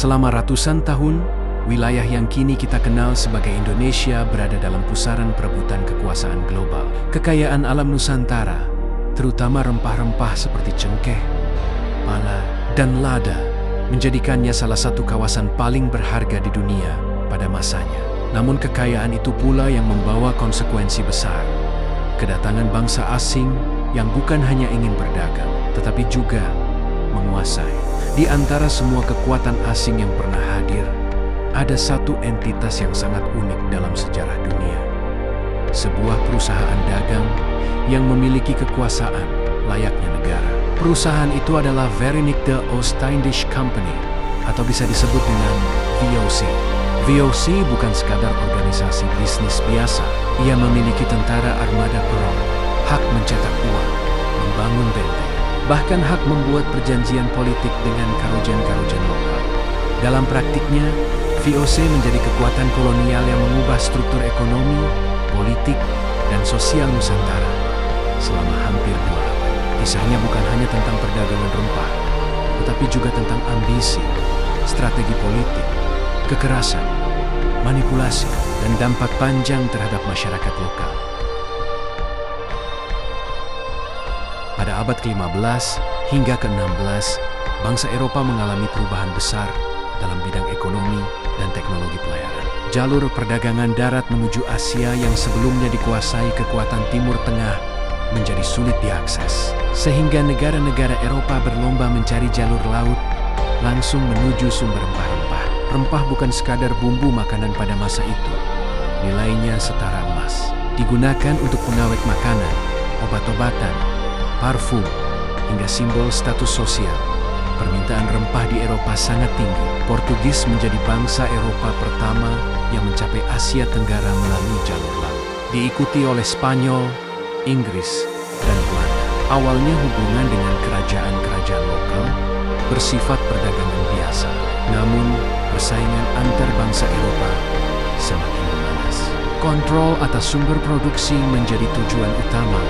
Selama ratusan tahun, wilayah yang kini kita kenal sebagai Indonesia berada dalam pusaran perebutan kekuasaan global. Kekayaan alam Nusantara, terutama rempah-rempah seperti cengkeh, pala, dan lada, menjadikannya salah satu kawasan paling berharga di dunia pada masanya. Namun kekayaan itu pula yang membawa konsekuensi besar. Kedatangan bangsa asing yang bukan hanya ingin berdagang, tetapi juga menguasai. Di antara semua kekuatan asing yang pernah hadir, ada satu entitas yang sangat unik dalam sejarah dunia. Sebuah perusahaan dagang yang memiliki kekuasaan layaknya negara. Perusahaan itu adalah Verenigde Oost-Indische Company, atau bisa disebut dengan VOC. VOC bukan sekadar organisasi bisnis biasa. Ia memiliki tentara armada perang, hak mencetak uang, membangun benteng, bahkan hak membuat perjanjian politik dengan karujen-karujen lokal. Dalam praktiknya, VOC menjadi kekuatan kolonial yang mengubah struktur ekonomi, politik, dan sosial Nusantara selama hampir 2 abad. Kisahnya bukan hanya tentang perdagangan rempah, tetapi juga tentang ambisi, strategi politik, kekerasan, manipulasi, dan dampak panjang terhadap masyarakat lokal. Pada abad ke-15 hingga ke-16, bangsa Eropa mengalami perubahan besar dalam bidang ekonomi dan teknologi pelayaran. Jalur perdagangan darat menuju Asia yang sebelumnya dikuasai kekuatan Timur Tengah menjadi sulit diakses, sehingga negara-negara Eropa berlomba mencari jalur laut langsung menuju sumber rempah-rempah. Rempah bukan sekadar bumbu makanan pada masa itu. Nilainya setara emas. Digunakan untuk pengawet makanan, obat-obatan, parfum, hingga simbol status sosial. Permintaan rempah di Eropa sangat tinggi. Portugis menjadi bangsa Eropa pertama yang mencapai Asia Tenggara melalui jalur laut. Diikuti oleh Spanyol, Inggris, dan Belanda. Awalnya hubungan dengan kerajaan-kerajaan lokal bersifat perdagangan biasa. Namun, persaingan antar bangsa Eropa semakin memanas. Kontrol atas sumber produksi menjadi tujuan utama,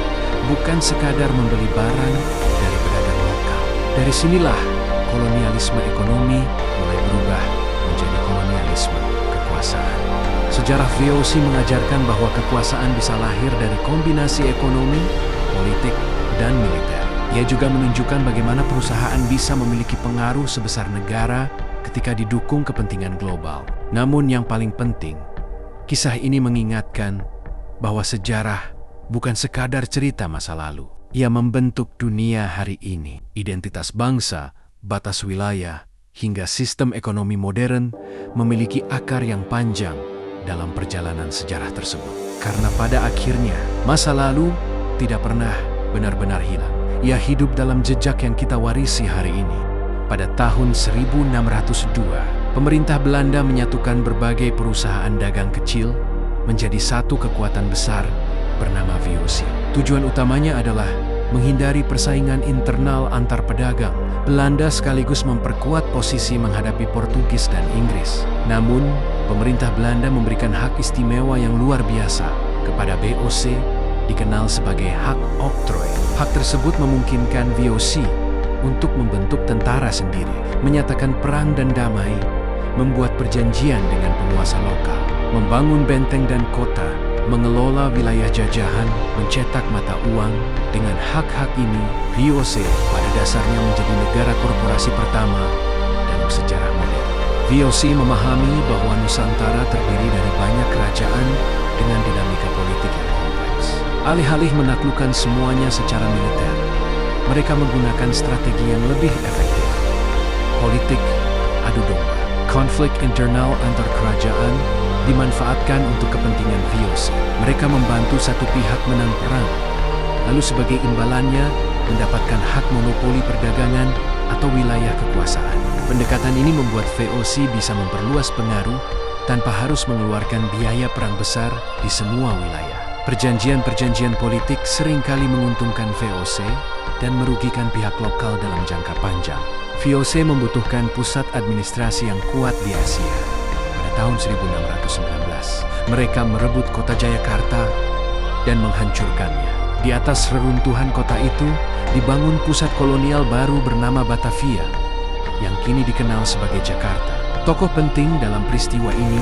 bukan sekadar membeli barang dari pedagang lokal. Dari sinilah kolonialisme ekonomi mulai berubah menjadi kolonialisme kekuasaan. Sejarah VOC mengajarkan bahwa kekuasaan bisa lahir dari kombinasi ekonomi, politik, dan militer. Ia juga menunjukkan bagaimana perusahaan bisa memiliki pengaruh sebesar negara ketika didukung kepentingan global. Namun yang paling penting, kisah ini mengingatkan bahwa sejarah bukan sekadar cerita masa lalu. Ia membentuk dunia hari ini. Identitas bangsa, batas wilayah, hingga sistem ekonomi modern memiliki akar yang panjang dalam perjalanan sejarah tersebut. Karena pada akhirnya, masa lalu tidak pernah benar-benar hilang. Ia hidup dalam jejak yang kita warisi hari ini. Pada tahun 1602, pemerintah Belanda menyatukan berbagai perusahaan dagang kecil menjadi satu kekuatan besar bernama VOC. Tujuan utamanya adalah menghindari persaingan internal antar pedagang. Belanda sekaligus memperkuat posisi menghadapi Portugis dan Inggris. Namun, pemerintah Belanda memberikan hak istimewa yang luar biasa kepada VOC, dikenal sebagai hak oktrooi. Hak tersebut memungkinkan VOC untuk membentuk tentara sendiri, menyatakan perang dan damai, membuat perjanjian dengan penguasa lokal, membangun benteng dan kota, mengelola wilayah jajahan, mencetak mata uang. Dengan hak-hak ini, VOC pada dasarnya menjadi negara korporasi pertama dalam sejarah modern. VOC memahami bahwa Nusantara terdiri dari banyak kerajaan dengan dinamika politik yang kompleks. Alih-alih menaklukkan semuanya secara militer, mereka menggunakan strategi yang lebih efektif. Politik adu domba. Konflik internal antar kerajaan dimanfaatkan untuk kepentingan VOC. Mereka membantu satu pihak menang perang, lalu sebagai imbalannya mendapatkan hak monopoli perdagangan atau wilayah kekuasaan. Pendekatan ini membuat VOC bisa memperluas pengaruh tanpa harus mengeluarkan biaya perang besar di semua wilayah. Perjanjian-perjanjian politik seringkali menguntungkan VOC dan merugikan pihak lokal dalam jangka panjang. VOC membutuhkan pusat administrasi yang kuat di Asia. Pada tahun 1619, mereka merebut kota Jayakarta dan menghancurkannya. Di atas reruntuhan kota itu, dibangun pusat kolonial baru bernama Batavia, yang kini dikenal sebagai Jakarta. Tokoh penting dalam peristiwa ini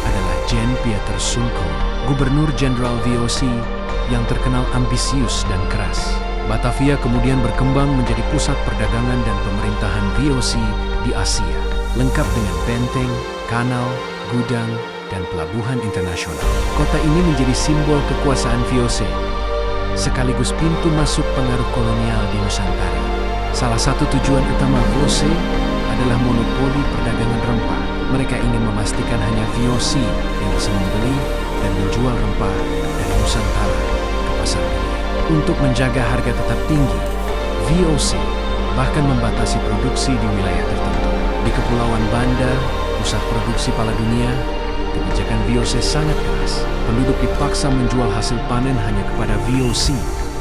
adalah Jan Pieter Sunko, Gubernur Jenderal VOC yang terkenal ambisius dan keras. Batavia kemudian berkembang menjadi pusat perdagangan dan pemerintahan VOC di Asia, lengkap dengan benteng, kanal, gudang, dan pelabuhan internasional. Kota ini menjadi simbol kekuasaan VOC, sekaligus pintu masuk pengaruh kolonial di Nusantara. Salah satu tujuan utama VOC adalah monopoli perdagangan rempah. Mereka ingin memastikan hanya VOC yang bisa membeli dan menjual rempah dari Nusantara ke pasar dunia. Untuk menjaga harga tetap tinggi, VOC bahkan membatasi produksi di wilayah tertentu. Di Kepulauan Banda, pusat produksi pala dunia, kebijakan VOC sangat keras. Penduduk dipaksa menjual hasil panen hanya kepada VOC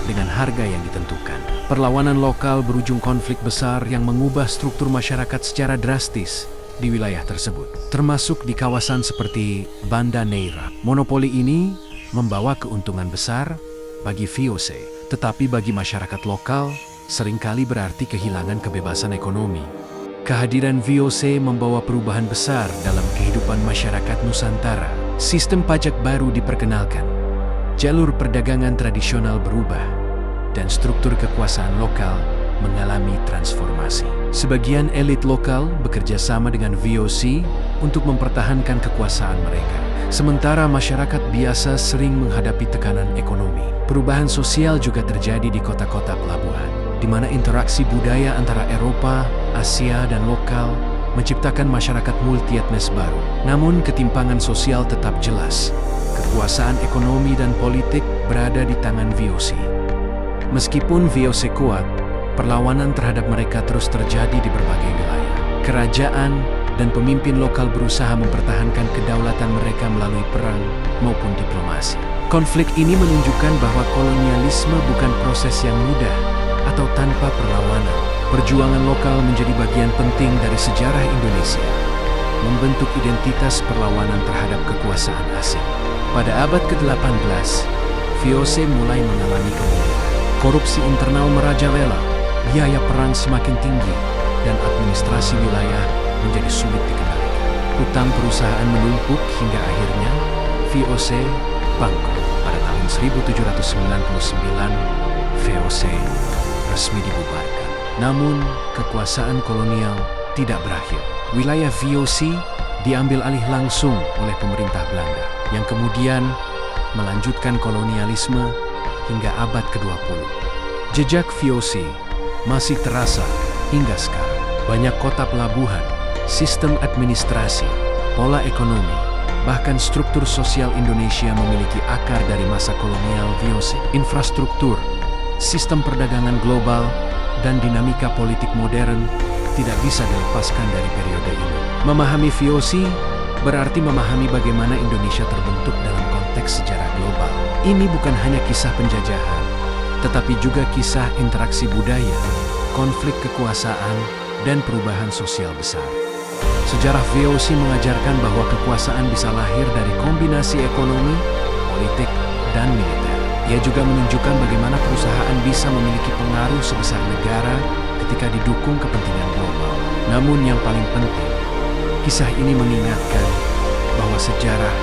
dengan harga yang ditentukan. Perlawanan lokal berujung konflik besar yang mengubah struktur masyarakat secara drastis di wilayah tersebut, termasuk di kawasan seperti Banda Neira. Monopoli ini membawa keuntungan besar bagi VOC, tetapi bagi masyarakat lokal seringkali berarti kehilangan kebebasan ekonomi. Kehadiran VOC membawa perubahan besar dalam kehidupan masyarakat Nusantara. Sistem pajak baru diperkenalkan, jalur perdagangan tradisional berubah, dan struktur kekuasaan lokal mengalami transformasi. Sebagian elit lokal bekerja sama dengan VOC untuk mempertahankan kekuasaan mereka, sementara masyarakat biasa sering menghadapi tekanan ekonomi. Perubahan sosial juga terjadi di kota-kota pelabuhan, di mana interaksi budaya antara Eropa, Asia, dan lokal menciptakan masyarakat multietnis baru. Namun ketimpangan sosial tetap jelas. Kekuasaan ekonomi dan politik berada di tangan VOC. Meskipun VOC kuat, perlawanan terhadap mereka terus terjadi di berbagai wilayah. Kerajaan dan pemimpin lokal berusaha mempertahankan kedaulatan mereka melalui perang maupun diplomasi. Konflik ini menunjukkan bahwa kolonialisme bukan proses yang mudah atau tanpa perlawanan. Perjuangan lokal menjadi bagian penting dari sejarah Indonesia, membentuk identitas perlawanan terhadap kekuasaan asing. Pada abad ke-18, VOC mulai mengalami kemunduran. Korupsi internal merajalela, biaya perang semakin tinggi, dan administrasi wilayah menjadi sulit dikendalikan. Hutang perusahaan menumpuk hingga akhirnya VOC bangkrut. Pada tahun 1799, VOC resmi dibubarkan. Namun, kekuasaan kolonial tidak berakhir. Wilayah VOC diambil alih langsung oleh pemerintah Belanda, yang kemudian melanjutkan kolonialisme hingga abad ke-20. Jejak VOC masih terasa hingga sekarang. Banyak kota pelabuhan, sistem administrasi, pola ekonomi, bahkan struktur sosial Indonesia memiliki akar dari masa kolonial VOC. Infrastruktur, sistem perdagangan global, dan dinamika politik modern tidak bisa dilepaskan dari periode ini. Memahami VOC berarti memahami bagaimana Indonesia terbentuk dalam konteks sejarah global. Ini bukan hanya kisah penjajahan, tetapi juga kisah interaksi budaya, konflik kekuasaan, dan perubahan sosial besar. Sejarah VOC mengajarkan bahwa kekuasaan bisa lahir dari kombinasi ekonomi, politik, dan militer. Ia juga menunjukkan bagaimana perusahaan bisa memiliki pengaruh sebesar negara ketika didukung kepentingan global. Namun yang paling penting, kisah ini mengingatkan bahwa sejarah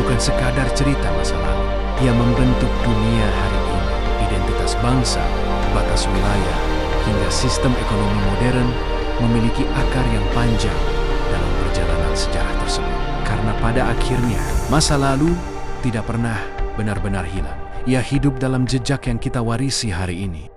bukan sekadar cerita masa lalu. Ia membentuk dunia hari ini, identitas bangsa, batas wilayah, hingga sistem ekonomi modern memiliki akar yang panjang dalam perjalanan sejarah tersebut. Karena pada akhirnya, masa lalu tidak pernah benar-benar hilang. Ia hidup dalam jejak yang kita warisi hari ini.